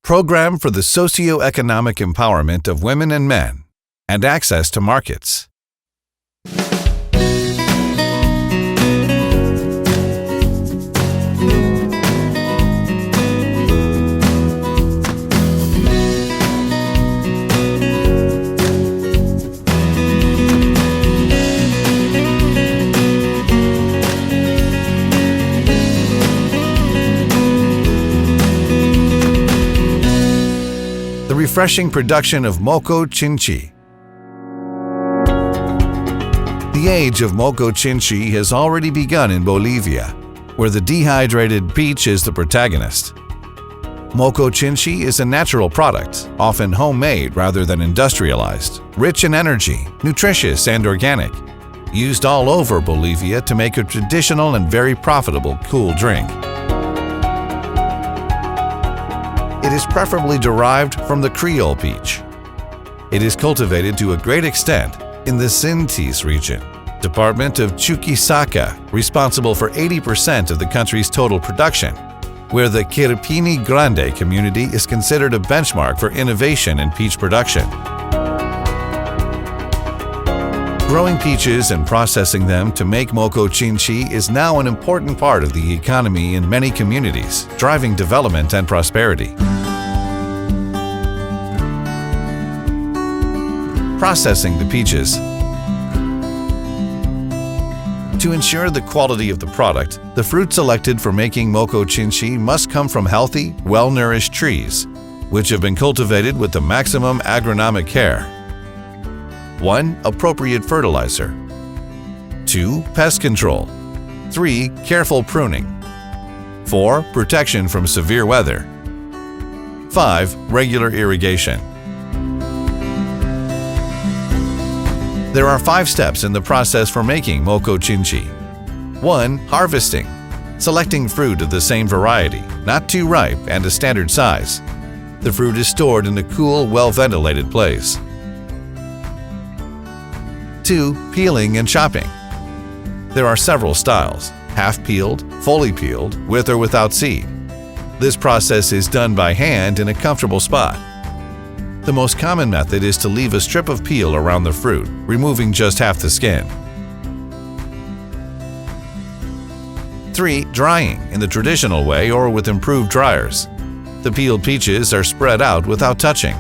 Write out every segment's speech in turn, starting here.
program for the socio-economic empowerment of women and men, and access to markets. The refreshing production of moco chinchi. The age of moco chinchi has already begun in Bolivia, where the dehydrated peach is the protagonist. Moco chinchi is a natural product, often homemade rather than industrialized, rich in energy, nutritious and organic, used all over Bolivia to make a traditional and very profitable cool drink. It is preferably derived from the Creole peach. It is cultivated to a great extent in the Sintis region, department of Chuquisaca, responsible for 80% of the country's total production, where the Quirpini Grande community is considered a benchmark for innovation in peach production. Growing peaches and processing them to make moco chinchi is now an important part of the economy in many communities, driving development and prosperity. Processing the peaches. To ensure the quality of the product, the fruit selected for making moco chinchi must come from healthy, well-nourished trees, which have been cultivated with the maximum agronomic care. 1. Appropriate fertilizer. 2. Pest control. 3. Careful pruning. 4. Protection from severe weather. 5. Regular irrigation. There are 5 steps in the process for making moco chinchi. 1. Harvesting. Selecting fruit of the same variety, not too ripe and a standard size. The fruit is stored in a cool, well-ventilated place. 2. Peeling and chopping. There are several styles: half-peeled, fully peeled, with or without seed. This process is done by hand in a comfortable spot. The most common method is to leave a strip of peel around the fruit, removing just half the skin. 3. Drying in the traditional way or with improved dryers. The peeled peaches are spread out without touching.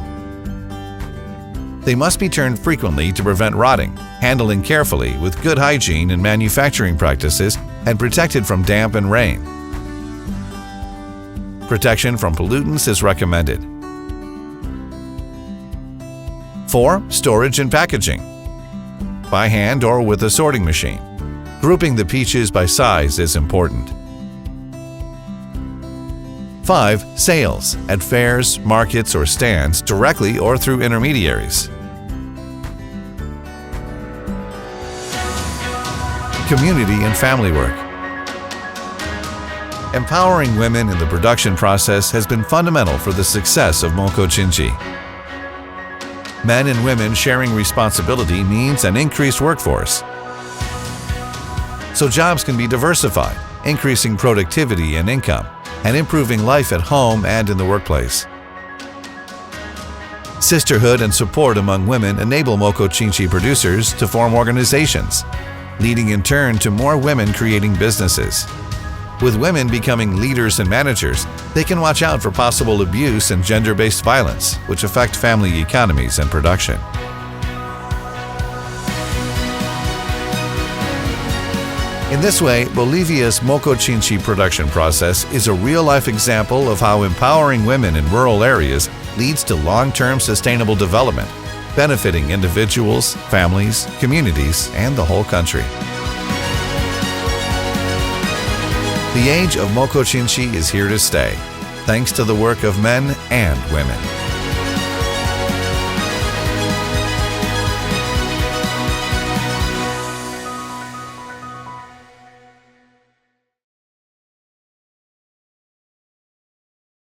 They must be turned frequently to prevent rotting, handling carefully with good hygiene and manufacturing practices, and protected from damp and rain. Protection from pollutants is recommended. 4. Storage and packaging. By hand or with a sorting machine. Grouping the peaches by size is important. 5. Sales at fairs, markets, or stands directly or through intermediaries. Community and family work. Empowering women in the production process has been fundamental for the success of moco chinchi. Men and women sharing responsibility means an increased workforce, so jobs can be diversified, increasing productivity and income, and improving life at home and in the workplace. Sisterhood and support among women enable moco chinchi producers to form organizations, leading in turn to more women creating businesses. With women becoming leaders and managers, they can watch out for possible abuse and gender-based violence, which affect family economies and production. In this way, Bolivia's moco chinchi production process is a real-life example of how empowering women in rural areas leads to long-term sustainable development, benefiting individuals, families, communities, and the whole country. The age of moco chinchi is here to stay, thanks to the work of men and women.